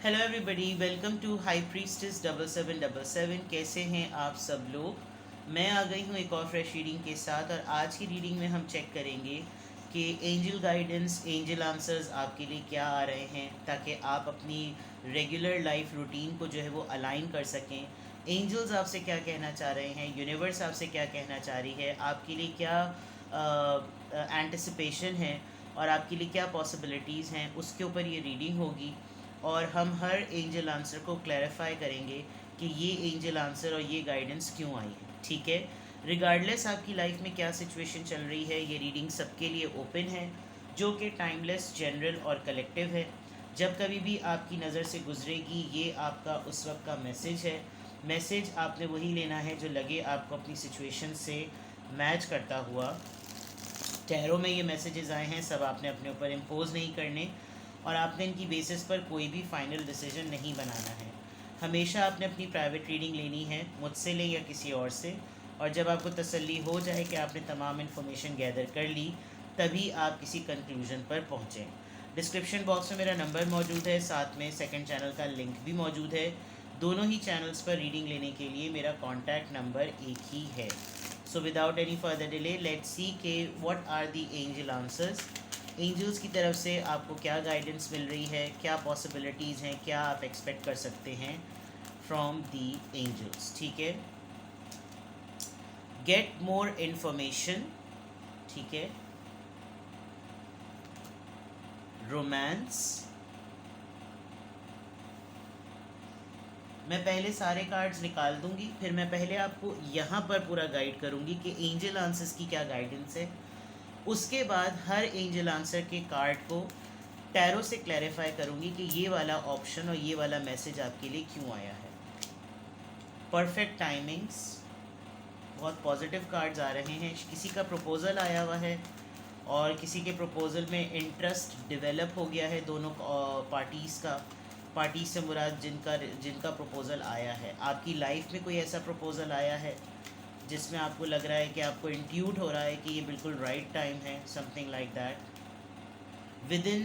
Hello everybody, welcome to high priestess 7777। कैसे हैं आप सब लोग। मैं आ गई हूँ एक और फ्रेश रीडिंग के साथ, और आज की रीडिंग में हम चेक करेंगे कि एंजल गाइडेंस, एंजल आंसर्स आपके लिए क्या आ रहे हैं, ताकि आप अपनी रेगुलर लाइफ रूटीन को जो है वो अलाइन कर सकें। एंजल्स आपसे क्या कहना चाह रहे हैं, यूनिवर्स आपसे क्या कहना चाह रही है, आपके लिए क्या एंटिसिपेशन है और आपके लिए क्या पॉसिबिलिटीज़ हैं, उसके ऊपर ये रीडिंग होगी। और हम हर एंजल आंसर को क्लैरिफाई करेंगे कि ये एंजल आंसर और ये गाइडेंस क्यों आई है। ठीक है, रिगार्डलेस आपकी लाइफ में क्या सिचुएशन चल रही है, ये रीडिंग सबके लिए ओपन है, जो कि टाइमलेस, जनरल और कलेक्टिव है। जब कभी भी आपकी नज़र से गुजरेगी, ये आपका उस वक्त का मैसेज है। मैसेज आपने वही लेना है जो लगे आपको अपनी सिचुएशन से मैच करता हुआ। टैरो में ये मैसेजेस आए हैं, सब आपने अपने ऊपर इम्पोज नहीं करने, और आपने इनकी बेसिस पर कोई भी फाइनल डिसीजन नहीं बनाना है। हमेशा आपने अपनी प्राइवेट रीडिंग लेनी है, मुझसे ले या किसी और से, और जब आपको तसल्ली हो जाए कि आपने तमाम इन्फॉर्मेशन गैदर कर ली, तभी आप किसी कंक्लूजन पर पहुँचें। डिस्क्रिप्शन बॉक्स में मेरा नंबर मौजूद है, साथ में सेकंड चैनल का लिंक भी मौजूद है। दोनों ही चैनल्स पर रीडिंग लेने के लिए मेरा कॉन्टैक्ट नंबर एक ही है। So without any further delay, let's see के what are the angel answers. Angels की तरफ से आपको क्या गाइडेंस मिल रही है, क्या पॉसिबिलिटीज़ हैं, क्या आप एक्सपेक्ट कर सकते हैं फ्रॉम दी एंजल्स। ठीक है, गेट मोर इन्फॉर्मेशन। ठीक है, रोमांस। मैं पहले सारे कार्ड्स निकाल दूंगी, फिर मैं पहले आपको यहाँ पर पूरा गाइड करूंगी कि एंजल आंसर्स की क्या गाइडेंस है। उसके बाद हर एंजल आंसर के कार्ड को टैरो से क्लैरिफाई करूंगी कि ये वाला ऑप्शन और ये वाला मैसेज आपके लिए क्यों आया है। परफेक्ट टाइमिंग्स, बहुत पॉजिटिव कार्ड्स आ रहे हैं। किसी का प्रपोज़ल आया हुआ है और किसी के प्रपोज़ल में इंटरेस्ट डेवलप हो गया है दोनों पार्टीज़ का। पार्टी से मुराद जिनका जिनका प्रपोज़ल आया है। आपकी लाइफ में कोई ऐसा प्रपोज़ल आया है जिसमें आपको लग रहा है कि आपको इंट्यूट हो रहा है कि ये बिल्कुल राइट टाइम है, something like that. With in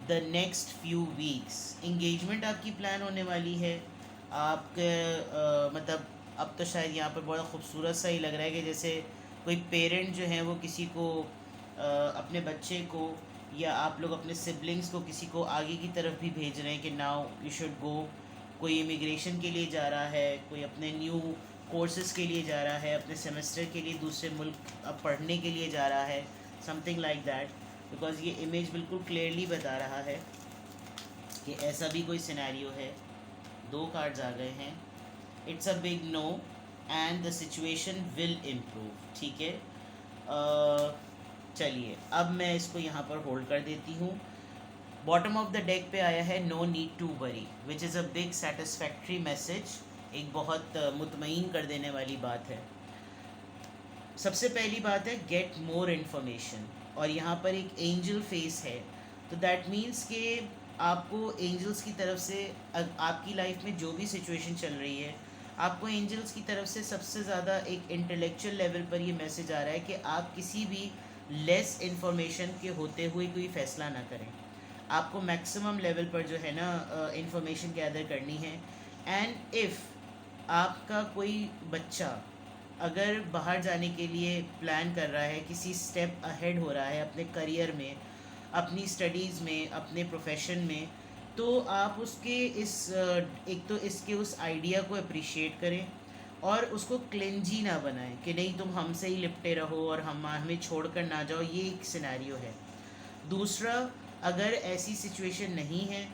the next few weeks engagement आपकी प्लान होने वाली है। आपके मतलब अब तो शायद यहाँ पर बड़ा खूबसूरत सा ही लग रहा है कि जैसे कोई पेरेंट जो हैं वो किसी को अपने बच्चे को, या आप लोग अपने सिबलिंग्स को किसी को आगे की तरफ भी भेज रहे हैं कि नाउ यू शुड गो। कोई इमिग्रेशन के लिए जा रहा है, कोई अपने न्यू कोर्सेज़ के लिए जा रहा है, अपने सेमेस्टर के लिए दूसरे मुल्क अब पढ़ने के लिए जा रहा है, समथिंग लाइक दैट। बिकॉज ये इमेज बिल्कुल क्लियरली बता रहा है कि ऐसा भी कोई सिनेरियो है। दो कार्ड्स आ गए हैं। It's a big no and the situation will improve. ठीक है, चलिए अब मैं इसको यहाँ पर होल्ड कर देती हूँ। बॉटम ऑफ द डेक पे आया है no need to worry, which is a big satisfactory message. एक बहुत मुतमईन कर देने वाली बात है। सबसे पहली बात है गेट मोर इन्फॉर्मेशन, और यहाँ पर एक एंजल फेस है, तो दैट मीन्स कि आपको एंजल्स की तरफ से आपकी लाइफ में जो भी सिचुएशन चल रही है, आपको एंजल्स की तरफ से सबसे ज़्यादा एक इंटेलेक्चुअल लेवल पर ये मैसेज आ रहा है कि आप किसी भी लेस इन्फॉर्मेशन के होते हुए कोई फ़ैसला ना करें। आपको मैक्सिमम लेवल पर जो है ना इंफॉर्मेशन गैदर करनी है। एंड इफ़ आपका कोई बच्चा अगर बाहर जाने के लिए प्लान कर रहा है, किसी स्टेप अहेड हो रहा है अपने करियर में, अपनी स्टडीज़ में, अपने प्रोफेशन में, तो आप उसके इस एक तो इसके उस आइडिया को अप्रिशिएट करें, और उसको क्लिंजी ना बनाएं कि नहीं तुम हमसे ही लिपटे रहो और हमें छोड़कर ना जाओ। ये एक सिनेरियो है। दूसरा, अगर ऐसी सिचुएशन नहीं है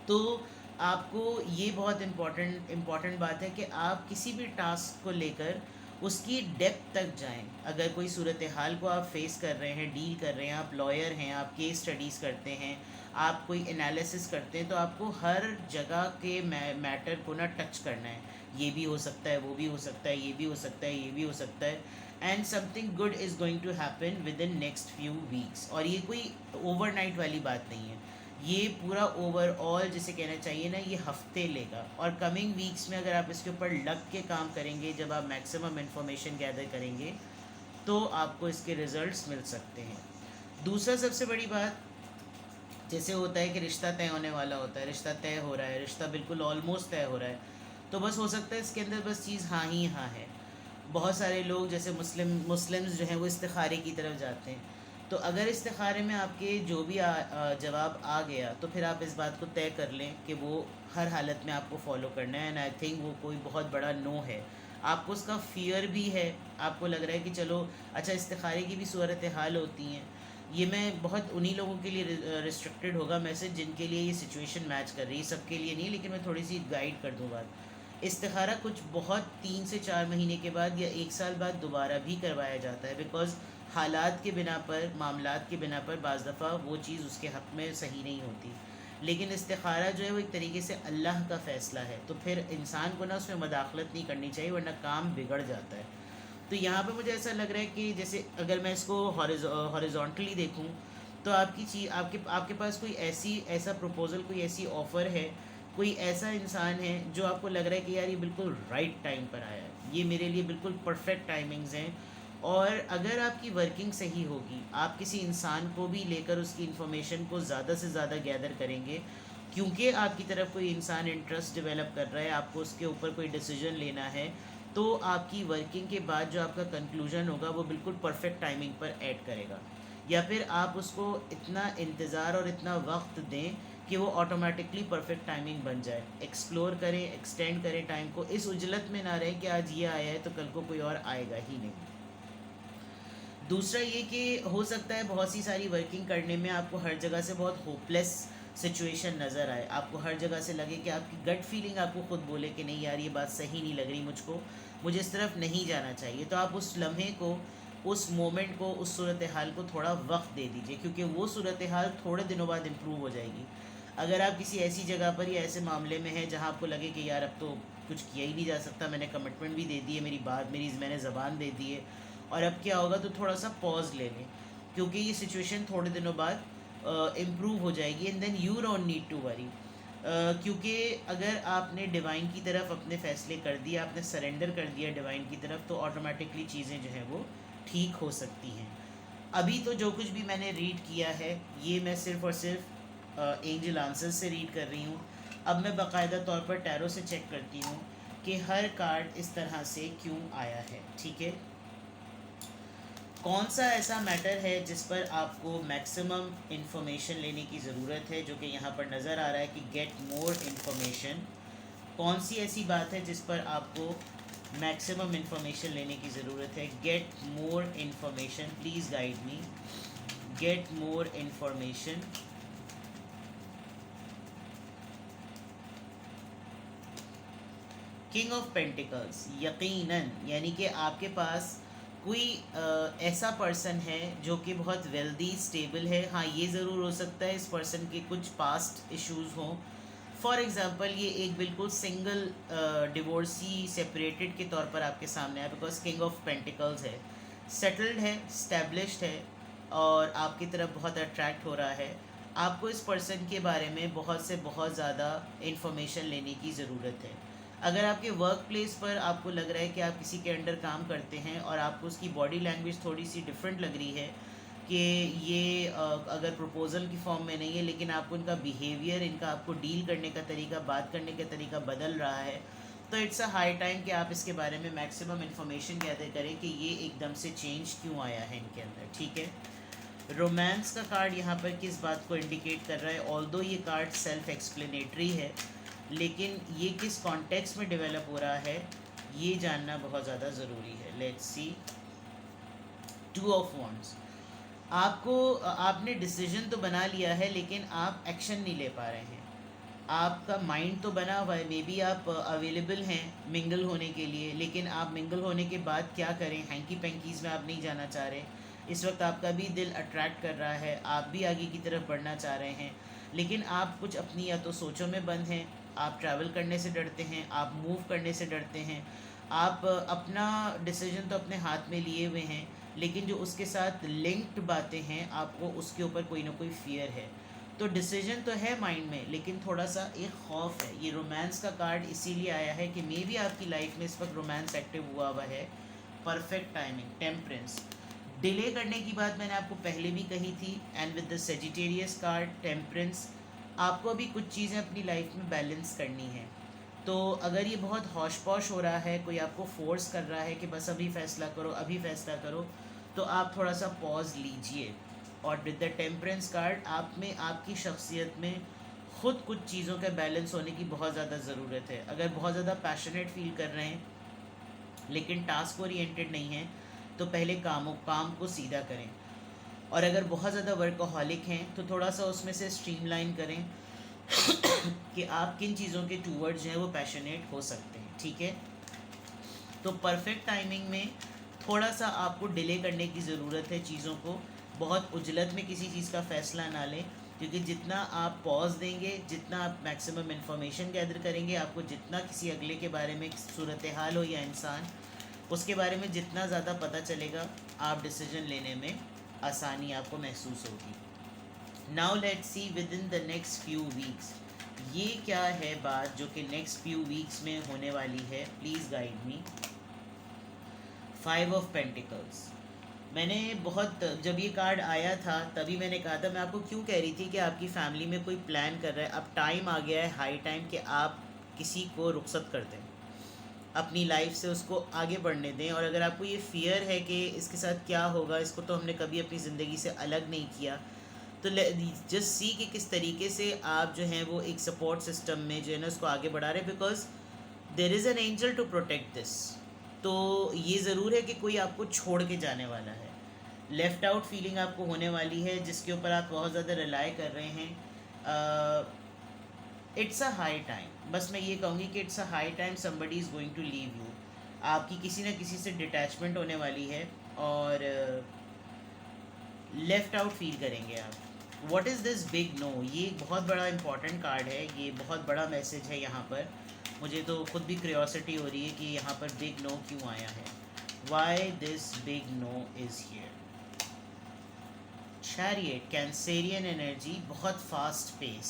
तो आपको ये बहुत इम्पॉर्टेंट बात है कि आप किसी भी टास्क को लेकर उसकी डेप्थ तक जाएं। अगर कोई सूरत हाल को आप फेस कर रहे हैं, डील कर रहे हैं, आप लॉयर हैं, आप केस स्टडीज़ करते हैं, आप कोई एनालिसिस करते हैं, तो आपको हर जगह के मैटर को ना टच करना है। ये भी हो सकता है, वो भी हो सकता है, ये भी हो सकता है, ये भी हो सकता है, and something good is going to happen within next few weeks. और ये कोई ओवरनाइट वाली बात नहीं है, ये पूरा ओवरऑल जिसे कहना चाहिए ना, ये हफ्ते लेगा। और कमिंग वीक्स में अगर आप इसके ऊपर लग के काम करेंगे, जब आप मैक्सिमम इन्फॉर्मेशन गैदर करेंगे, तो आपको इसके रिजल्ट्स मिल सकते हैं। दूसरा सबसे बड़ी बात, जैसे होता है कि रिश्ता तय होने वाला होता है, रिश्ता तय हो रहा है, रिश्ता बिल्कुल ऑलमोस्ट तय हो रहा है, तो बस हो सकता है इसके अंदर बस चीज़ हाँ ही हाँ है। बहुत सारे लोग जैसे मुस्लिम्स जो हैं वो इस्तिखारे की तरफ जाते हैं। तो अगर इस्तिखारे में आपके जो भी जवाब आ गया तो फिर आप इस बात को तय कर लें कि वो हर हालत में आपको फॉलो करना है। एंड आई थिंक वो कोई बहुत बड़ा नो है। आपको उसका फ़ियर भी है, आपको लग रहा है कि चलो अच्छा इस्तिखारे की भी सूरत हाल होती हैं। ये मैं बहुत उन्हीं लोगों के लिए रिस्ट्रिक्टेड होगा मैसेज जिनके लिए ये सिचुएशन मैच कर रही है, सबके लिए नहीं, लेकिन मैं थोड़ी सी गाइड कर दूँ बात। इस्तिखारा कुछ बहुत 3 से 4 महीने के बाद या 1 साल बाद दोबारा भी करवाया जाता है, बिकॉज़ हालात के बिना पर, मामलात के बिना पर बाज़ दफ़ा वो चीज़ उसके हक़ में सही नहीं होती। लेकिन इस्तिखारा जो है वो एक तरीके से अल्लाह का फ़ैसला है, तो फिर इंसान को ना उसमें मदाखलत नहीं करनी चाहिए, वरना काम बिगड़ जाता है। तो यहाँ पे मुझे ऐसा लग रहा है कि जैसे अगर मैं इसको हॉरिजॉन्टली देखूँ, तो आपकी चीज़ आपके आपके पास कोई ऐसा प्रपोज़ल, कोई ऐसी ऑफ़र है, कोई ऐसा इंसान है जो आपको लग रहा है कि यार ये बिल्कुल राइट टाइम पर आया है, ये मेरे लिए बिल्कुल परफेक्ट टाइमिंग्स हैं। और अगर आपकी वर्किंग सही होगी, आप किसी इंसान को भी लेकर उसकी इन्फॉर्मेशन को ज़्यादा से ज़्यादा गैदर करेंगे, क्योंकि आपकी तरफ कोई इंसान इंटरेस्ट डेवलप कर रहा है, आपको उसके ऊपर कोई डिसीजन लेना है, तो आपकी वर्किंग के बाद जो आपका कंक्लूजन होगा वो बिल्कुल परफेक्ट टाइमिंग पर ऐड करेगा। या फिर आप उसको इतना इंतज़ार और इतना वक्त दें कि वो ऑटोमेटिकली परफेक्ट टाइमिंग बन जाए। एक्सप्लोर करें, एक्सटेंड करें टाइम को, इस उजलत में ना रहे कि आज ये आया है तो कल को कोई और आएगा ही नहीं। दूसरा ये कि हो सकता है बहुत सी सारी वर्किंग करने में आपको हर जगह से बहुत होपलेस सिचुएशन नज़र आए, आपको हर जगह से लगे कि आपकी गट फीलिंग आपको खुद बोले कि नहीं यार ये बात सही नहीं लग रही मुझको, मुझे इस तरफ नहीं जाना चाहिए। तो आप उस लम्हे को, उस मोमेंट को, उस सूरत हाल को थोड़ा वक्त दे दीजिए, क्योंकि वो सूरत हाल थोड़े दिनों बाद इम्प्रूव हो जाएगी। अगर आप किसी ऐसी जगह पर या ऐसे मामले में हैं जहाँ आपको लगे कि यार अब तो कुछ किया ही नहीं जा सकता, मैंने कमिटमेंट भी दे दी है, मैंने ज़बान दे दी है, और अब क्या होगा, तो थोड़ा सा पॉज ले लें, क्योंकि ये सिचुएशन थोड़े दिनों बाद इम्प्रूव हो जाएगी। And then you don't need to worry, क्योंकि अगर आपने डिवाइन की तरफ अपने फ़ैसले कर दिए, आपने सरेंडर कर दिया डिवाइन की तरफ, तो ऑटोमेटिकली चीज़ें जो हैं वो ठीक हो सकती हैं। अभी तो जो कुछ भी मैंने रीड किया है ये मैं सिर्फ़ और सिर्फ एंजल आंसर्स से रीड कर रही हूँ। अब मैं बाकायदा तौर पर टैरो से चेक करती हूँ कि हर कार्ड इस तरह से क्यों आया है, ठीक है। कौन सा ऐसा मैटर है जिस पर आपको मैक्सिमम इन्फॉर्मेशन लेने की ज़रूरत है, जो कि यहाँ पर नज़र आ रहा है कि गेट मोर इन्फॉर्मेशन। कौन सी ऐसी बात है जिस पर आपको मैक्सिमम इन्फॉर्मेशन लेने की ज़रूरत है? Get more information, please guide me. Get more information. King of pentacles, यकीनन यानी कि आपके पास कोई ऐसा पर्सन है जो कि बहुत वेल्दी स्टेबल है। हाँ, ये ज़रूर हो सकता है इस पर्सन के कुछ पास्ट इश्यूज़ हों। फॉर एग्ज़ाम्पल ये एक बिल्कुल सिंगल डिवोर्सी सेपरेटेड के तौर पर आपके सामने है, बिकॉज किंग ऑफ पेंटिकल्स है, सेटल्ड है, स्टैब्लिश्ड है, और आपकी तरफ बहुत अट्रैक्ट हो रहा है। आपको इस पर्सन के बारे में बहुत से बहुत ज़्यादा इन्फॉर्मेशन लेने की ज़रूरत है। अगर आपके वर्क प्लेस पर आपको लग रहा है कि आप किसी के अंडर काम करते हैं और आपको उसकी बॉडी लैंग्वेज थोड़ी सी डिफरेंट लग रही है कि ये अगर प्रपोज़ल की फॉर्म में नहीं है, लेकिन आपको इनका बिहेवियर, इनका आपको डील करने का तरीका, बात करने का तरीका बदल रहा है, तो इट्स अ हाई टाइम कि आप इसके बारे में मैक्सिमम इन्फॉर्मेशन गैदर करें कि ये एकदम से चेंज क्यों आया है इनके अंदर, ठीक है। रोमांस का कार्ड यहाँ पर किस बात को इंडिकेट कर रहा है? ऑल्दो ये कार्ड सेल्फ एक्सप्लेनेटरी है, लेकिन ये किस कॉन्टेक्स्ट में डेवलप हो रहा है ये जानना बहुत ज़्यादा ज़रूरी है। Let's see, 2 of wands. आपने डिसीजन तो बना लिया है, लेकिन आप एक्शन नहीं ले पा रहे हैं। आपका माइंड तो बना हुआ है, मे बी आप अवेलेबल हैं मिंगल होने के लिए, लेकिन आप मिंगल होने के बाद क्या करें, हैंकी पैंकीज़ में आप नहीं जाना चाह रहे। इस वक्त आपका भी दिल अट्रैक्ट कर रहा है, आप भी आगे की तरफ बढ़ना चाह रहे हैं, लेकिन आप कुछ अपनी या तो सोचों में बंद हैं, आप ट्रैवल करने से डरते हैं, आप मूव करने से डरते हैं, आप अपना डिसीजन तो अपने हाथ में लिए हुए हैं, लेकिन जो उसके साथ लिंक्ड बातें हैं आपको उसके ऊपर कोई ना कोई फियर है। तो डिसीजन तो है माइंड में, लेकिन थोड़ा सा एक खौफ है। ये रोमांस का कार्ड इसीलिए आया है कि मे बी आपकी लाइफ में इस वक्त रोमांस एक्टिव हुआ है। परफेक्ट टाइमिंग, टेम्परेंस, डिले करने की बात मैंने आपको पहले भी कही थी। And with the Sagittarius card temperance, आपको भी कुछ चीज़ें अपनी लाइफ में बैलेंस करनी है। तो अगर ये बहुत हौश पौश हो रहा है, कोई आपको फोर्स कर रहा है कि बस अभी फ़ैसला करो, अभी फ़ैसला करो, तो आप थोड़ा सा पॉज लीजिए। और विद द टेम्परेंस कार्ड, आप में, आपकी शख्सियत में ख़ुद कुछ चीज़ों का बैलेंस होने की बहुत ज़्यादा ज़रूरत है। अगर बहुत ज़्यादा पैशनेट फील कर रहे हैं लेकिन टास्क ओरिएंटेड नहीं है, तो पहले काम को सीधा करें। और अगर बहुत ज़्यादा वर्कहॉलिक हैं तो थोड़ा सा उसमें से स्ट्रीमलाइन करें कि आप किन चीज़ों के टूवर्ड्स जो है वो पैशनेट हो सकते हैं। ठीक है, तो परफेक्ट टाइमिंग में थोड़ा सा आपको डिले करने की ज़रूरत है चीज़ों को। बहुत उजलत में किसी चीज़ का फ़ैसला ना लें, क्योंकि जितना आप पॉज देंगे, जितना आप मैक्सिमम इन्फॉर्मेशन गैदर करेंगे, आपको जितना किसी अगले के बारे में, सूरत हाल हो या इंसान, उसके बारे में जितना ज़्यादा पता चलेगा, आप डिसीजन लेने में आसानी आपको महसूस होगी। Now let's see with in the next few weeks, ये क्या है बात जो कि नेक्स्ट फ्यू वीक्स में होने वाली है। Please guide me. 5 of pentacles, मैंने बहुत, जब ये कार्ड आया था तभी मैंने कहा था, मैं आपको क्यों कह रही थी कि आपकी फैमिली में कोई प्लान कर रहा है। अब टाइम आ गया है, हाई टाइम, कि आप किसी को रुखसत कर दें, अपनी लाइफ से उसको आगे बढ़ने दें। और अगर आपको ये फ़ियर है कि इसके साथ क्या होगा, इसको तो हमने कभी अपनी ज़िंदगी से अलग नहीं किया, तो जस्ट सी कि किस तरीके से आप जो हैं वो एक सपोर्ट सिस्टम में जो है ना उसको आगे बढ़ा रहे हैं, because there is an angel to protect this. तो ये ज़रूर है कि कोई आपको छोड़ के जाने वाला है, लेफ़्ट आउट फीलिंग आपको होने वाली है, जिसके ऊपर आप बहुत ज़्यादा रिलाई कर रहे हैं। इट्स अ हाई टाइम, बस मैं ये कहूँगी कि it's a high time somebody is going to leave you. आपकी किसी न किसी से डिटैचमेंट होने वाली है और लेफ़्ट आउट फील करेंगे आप। What is this big no, ये बहुत बड़ा इंपॉर्टेंट कार्ड है, ये बहुत बड़ा मैसेज है यहाँ पर। मुझे तो खुद भी क्यूरियोसिटी हो रही है कि यहाँ पर बिग नो क्यों आया है। Why this big no is here. Chariot, Cancerian energy, बहुत फास्ट पेस,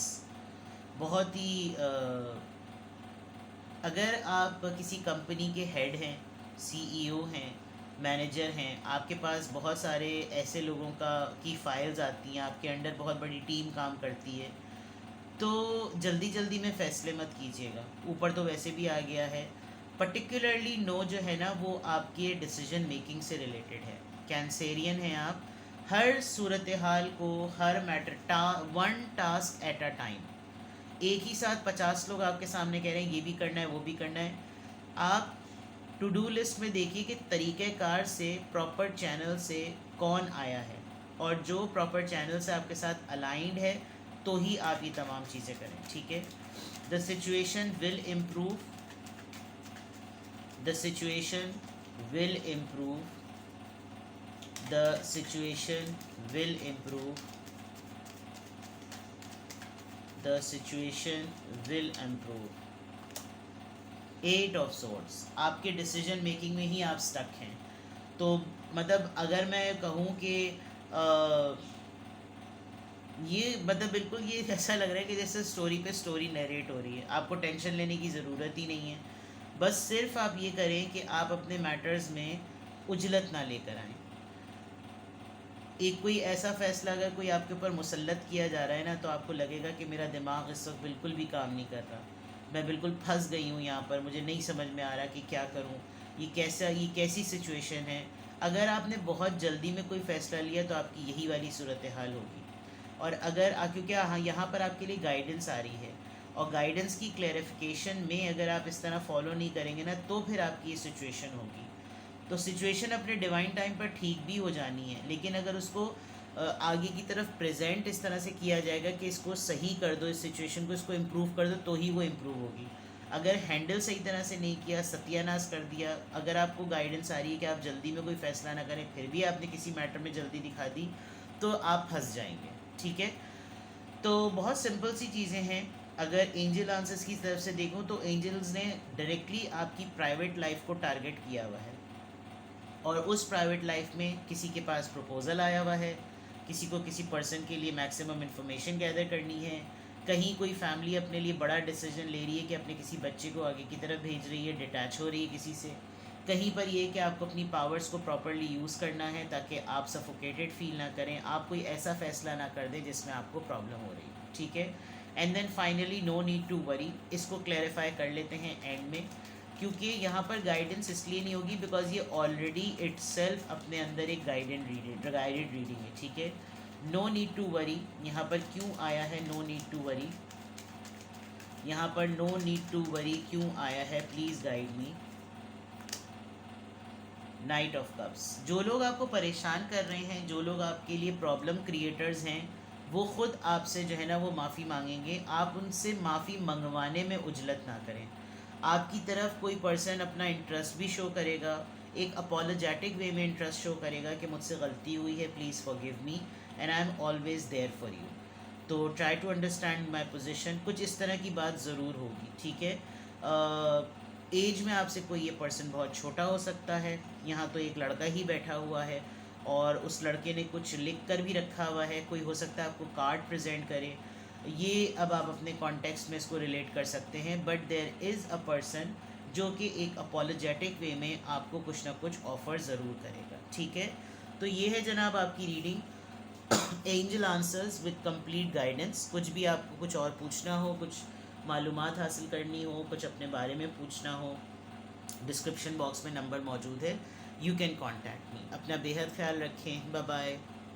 बहुत ही अगर आप किसी कंपनी के हेड हैं, सीईओ हैं, मैनेजर हैं, आपके पास बहुत सारे ऐसे लोगों की फ़ाइल्स आती हैं, आपके अंडर बहुत बड़ी टीम काम करती है, तो जल्दी जल्दी में फ़ैसले मत कीजिएगा। ऊपर तो वैसे भी आ गया है, पर्टिकुलरली नो जो है ना वो आपके डिसीजन मेकिंग से रिलेटेड है। कैंसेरियन हैं आप, हर सूरत हाल को, हर matter, one task at a time. एक ही साथ 50 लोग आपके सामने कह रहे हैं ये भी करना है, वो भी करना है। आप टू डू लिस्ट में देखिए कि तरीक़ेकार से, प्रॉपर चैनल से कौन आया है, और जो प्रॉपर चैनल से आपके साथ अलाइंड है तो ही आप ये तमाम चीज़ें करें। ठीक है, the situation will improve, the situation will improve, the situation will improve, the situation will improve. 8 of swords, आपके डिसीजन मेकिंग में ही आप स्टक हैं। तो मतलब अगर मैं कहूँ कि ये मतलब बिल्कुल ये ऐसा लग रहा है कि जैसे स्टोरी पे स्टोरी नरेट हो रही है। आपको टेंशन लेने की ज़रूरत ही नहीं है, बस सिर्फ आप ये करें कि आप अपने मैटर्स में उजलत ना लेकर आएँ। एक कोई ऐसा फ़ैसला अगर कोई आपके ऊपर मुसल्लत किया जा रहा है ना, तो आपको लगेगा कि मेरा दिमाग इस वक्त बिल्कुल भी काम नहीं कर रहा, मैं बिल्कुल फंस गई हूँ यहाँ पर, मुझे नहीं समझ में आ रहा कि क्या करूँ, ये कैसी सिचुएशन है। अगर आपने बहुत जल्दी में कोई फ़ैसला लिया तो आपकी यही वाली सूरत हाल होगी। और अगर क्योंकि यहाँ पर आपके लिए गाइडेंस आ रही है, और गाइडेंस की क्लैरिफिकेशन में अगर आप इस तरह फॉलो नहीं करेंगे ना, तो फिर आपकी ये सिचुएशन होगी। तो सिचुएशन अपने डिवाइन टाइम पर ठीक भी हो जानी है, लेकिन अगर उसको आगे की तरफ प्रेजेंट इस तरह से किया जाएगा कि इसको सही कर दो, इस सिचुएशन को, इसको इम्प्रूव कर दो, तो ही वो इम्प्रूव होगी। अगर हैंडल सही तरह से नहीं किया, सत्यानाश कर दिया, अगर आपको गाइडेंस आ रही है कि आप जल्दी में कोई फ़ैसला ना करें, फिर भी आपने किसी मैटर में जल्दी दिखा दी, तो आप फंस जाएंगे। ठीक है, तो बहुत सिंपल सी चीज़ें हैं। अगर एंजल आंसर्स की तरफ से देखूं तो एंजल्स ने डायरेक्टली आपकी प्राइवेट लाइफ को टारगेट किया हुआ है, और उस प्राइवेट लाइफ में किसी के पास प्रपोज़ल आया हुआ है, किसी को किसी पर्सन के लिए मैक्सिमम इन्फॉर्मेशन गैदर करनी है, कहीं कोई फैमिली अपने लिए बड़ा डिसीजन ले रही है कि अपने किसी बच्चे को आगे की तरफ भेज रही है, डिटैच हो रही है किसी से, कहीं पर ये कि आपको अपनी पावर्स को प्रॉपरली यूज़ करना है ताकि आप सफोकेटेड फील ना करें, आप कोई ऐसा फैसला ना कर दें जिसमें आपको प्रॉब्लम हो रही है, ठीक है। And then finally no need to worry, इसको क्लैरिफाई कर लेते हैं एंड में, क्योंकि यहाँ पर गाइडेंस इसलिए नहीं होगी बिकॉज ये ऑलरेडी इटसेल्फ अपने अंदर एक गाइडेड रीडिंग है, ठीक है। नो नीड टू वरी यहाँ पर क्यों आया है, नो नीड टू वरी यहाँ पर नो नीड टू वरी क्यों आया है, please guide me. Night of cups, जो लोग आपको परेशान कर रहे हैं, जो लोग आपके लिए प्रॉब्लम क्रिएटर्स हैं, वो ख़ुद आपसे जो है ना वो माफ़ी मांगेंगे। आप उनसे माफ़ी मंगवाने में उजलत ना करें। आपकी तरफ कोई पर्सन अपना इंटरेस्ट भी शो करेगा, एक अपोलोजेटिक वे में इंटरेस्ट शो करेगा कि मुझसे गलती हुई है, please forgive me and I am always there for you. तो try to understand my position, कुछ इस तरह की बात ज़रूर होगी, ठीक है। एज में आपसे कोई ये पर्सन बहुत छोटा हो सकता है, यहाँ तो एक लड़का ही बैठा हुआ है और उस लड़के ने कुछ लिख कर भी रखा हुआ है, कोई हो सकता है आपको कार्ड प्रेजेंट करे, ये अब आप अपने कॉन्टेक्स्ट में इसको रिलेट कर सकते हैं। But there is a person जो कि एक अपोलोजेटिक वे में आपको कुछ ना कुछ ऑफ़र ज़रूर करेगा, ठीक है। तो ये है जनाब आपकी reading, angel answers with complete guidance. कुछ भी आपको कुछ और पूछना हो, कुछ मालूमात हासिल करनी हो, कुछ अपने बारे में पूछना हो, डिस्क्रिप्शन बॉक्स में नंबर मौजूद है, यू कैन कॉन्टैक्ट मी। अपना बेहद ख्याल रखें, बाय बाय।